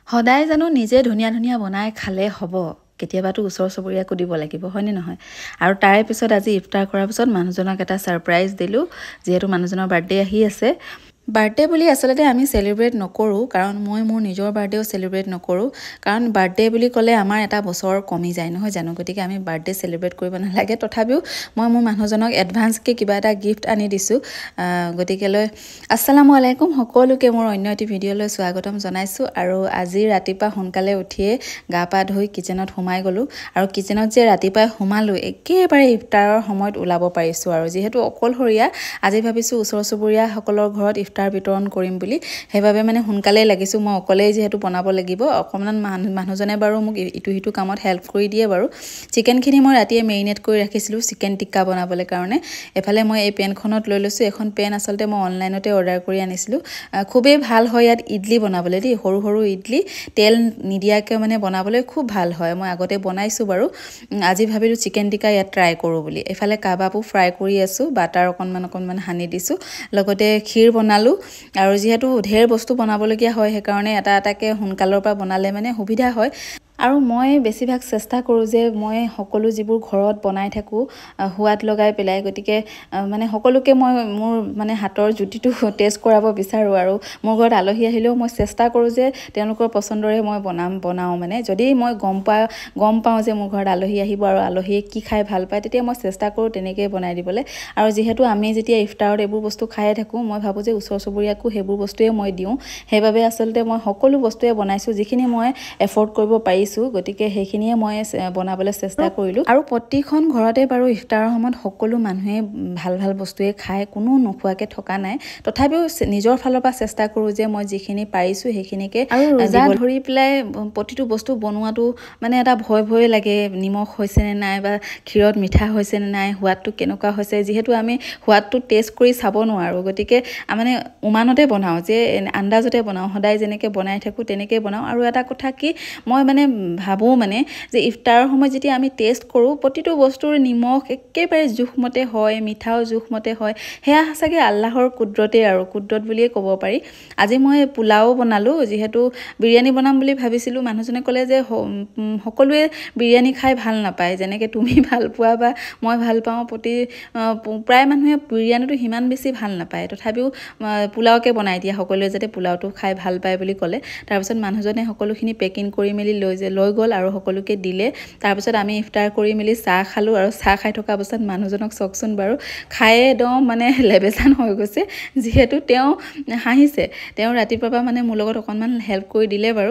সদায় জানো নিজে ধুনীয়া ধুনীয়া বনাই খালে হ'ব কেতিয়াবাতো ওচৰ চুবুৰীয়াকো দিব লাগিব হয়নে নহয় আৰু তাৰে পিছত আজি ইফতাৰ কৰাৰ পিছত মানুহজনক এটা সাৰপ্ৰাইজ দিলোঁ যেহেতু মানুহজনৰ বাৰ্থডে আহি আছে বাৰ্থডে বুলি আসলতে আমি সেলিব্ৰেট নকৰো কাৰণ মই মোৰ নিজৰ বাৰ্থডেও সেলিব্ৰেট নকৰো কাৰণ বাৰ্থডে বুলি ক'লে আমাৰ এটা বছৰ কমি যায় নহয় জানো গতিকে আমি বাৰ্থডে সেলিব্ৰেট কৰিব নালাগে তথাপিও মই মোৰ মানুহজনক এডভান্সকে কিবা এটা গিফট আনি দিছো গতিকেলৈ আসসালামু আলাইকুম সকলোকে মোৰ অন্য এটি ভিডিঅ'লৈ স্বাগতম জনাইছো আৰু আজি ৰাতিপুৱা সোনকালে উঠিয়ে গা পা ধুই কিচেনত সোমাই গলো আৰু কিচেনত যে ৰাতিপুৱা সোমালো একেবাৰে ইফতাৰৰ সময়ত ওলাব পাৰিছো আৰু যেহেতু অকলহৰীয়া আজি ভাবিছো ওচৰ চুবুৰীয়া সকলৰ ঘৰত ইফতাৰ বিতৰণ কৰিম বুলি হেভাবে মানে সোনকালে লাগিছো মই অকলেই যেহেতু বনাব লাগিব অকমান মানুহজনে বাৰু মোক ইটু হিটু কামত হেল্প কৰি দিয়ে বাৰু চিকেনখিনি মই ৰাতিয়ে মেৰিনেট কৰি ৰাখিছিলো চিকেন টিক্কা বনাবলৈ কাৰণে এফালে মই এই পেনখনত লৈ লৈছো এখন পেন আসলতে মই অনলাইনতে অৰ্ডাৰ কৰি আনিছিলো খুবেই ভাল হয় ইয়াত ইডলি বনাবলৈ দেই সৰু সৰু ইডলি তেল নিদিয়াকৈ মানে বনাবলৈ খুব ভাল হয় মই আগতে বনাইছো বাৰু আজি ভাবিলো চিকেন টিক্কা ইয়াত ট্ৰাই কৰো বুলি এফালে কাবাবো ফ্ৰাই কৰি আছো বাটাৰ অকনমান হানি দিছো লগতে ক্ষীৰ বনালো আৰু যেহেতু ঢেৰ বস্তু বনাবলগীয়া হয় সেইকাৰণে এটা এটাকে সোনকালৰ পৰা বনালে মানে সুবিধা হয় আৰু মই বেছিভাগ চেষ্টা কৰো যে মই সকলো যিবোৰ ঘৰত বনাই থাকো হুৱাত লগাই পেলাই গতিকে মানে সকলোকে মই মোৰ মানে হাতৰ জুতিটো টেষ্ট কৰাব বিচাৰো আৰু মোৰ ঘৰত আলহী আহিলেও মই চেষ্টা কৰো যে তেওঁলোকৰ পছন্দৰে মই বনাও মানে যদি মই গম পাওঁ যে মোৰ ঘৰত আলহী আহিব আৰু আলহীয়ে কি খাই ভাল পায় তেতিয়া মই চেষ্টা কৰো তেনেকৈ বনাই দিবলৈ আৰু যেহেতু আমি যেতিয়া ইফতাৰত এইবোৰ বস্তু খাই থাকো মই ভাবো যে ওচৰ চুবুৰীয়াকো সেইবোৰ বস্তুৱে মই দিওঁ সেইবাবে আসলতে মই সকলো বস্তুৱে বনাইছো যিখিনি মই এফৰ্ড কৰিব পাৰিছো গতিকে সেইখিনিয়ে মই বনাবলৈ চেষ্টা কৰিলো আৰু প্ৰতিখন ঘৰতে বাৰু ইফতাৰৰ সময়ত সকলো মানুহে ভাল ভাল বস্তুৱে খায় কোনো নোখোৱাকে থকা নাই তথাপিও নিজৰ ফালৰ পৰা চেষ্টা কৰো যে মই যিখিনি পাৰিছো সেইখিনিকে আৰু ৰোজা ধৰি পেলাই প্ৰতিটো বস্তু বনোৱাটো মানে এটা ভয় লাগে নিমখ হৈছে নে নাই বা ক্ষীৰত মিঠা হৈছে নে নাই সোৱাদটো কেনেকুৱা হৈছে যেহেতু আমি সোৱাদটো টেষ্ট কৰি চাব নোৱাৰো গতিকে মানে উমানতে বনাও যে আন্দাজতে বনাও সদায় যেনেকৈ বনাই থাকো তেনেকৈ বনাও আৰু এটা কথা কি মই মানে ভাবো মানে যে ইফতাৰৰ সময়ত যেতিয়া আমি টেষ্ট কৰো প্ৰতিটো বস্তুৰ নিমখ একেবাৰে জোখমতে হয় মিঠাও জোখমতে হয় হেয়া সঁচাকৈ আল্লাহৰ কুদৰতে আৰু কুদৰত বুলিয়ে ক'ব পাৰি আজি মই পোলাও বনালো যেহেতু বিৰিয়ানী বনাম বুলি ভাবিছিলো মানুহজনে ক'লে যে সকলোৱে বিৰিয়ানী খাই ভাল নাপায় যেনেকৈ তুমি ভাল পোৱা বা মই ভাল পাওঁ প্ৰায় মানুহে বিৰিয়ানীটো সিমান বেছি ভাল নাপায় তথাপিও পোলাওকে বনাই দিয়া সকলোৱে যাতে পোলাওটো খাই ভাল পায় বুলি ক'লে তাৰপিছত মানুহজনে সকলোখিনি পেকিং কৰি মেলি লৈ গ'ল আৰু সকলোকে দিলে তাৰপিছত আমি ইফতাৰ কৰি মেলি চাহ খালো আৰু চাহ খাই থকা অৱস্থাত মানুহজনক চকচোন বাৰু খায়ে একদম মানে লেবেজান হৈ গৈছে যিহেতু তেওঁ হাঁহিছে তেওঁ ৰাতিপুৱাৰ পৰা মানে মোৰ লগত অকণমান হেল্প কৰি দিলে বাৰু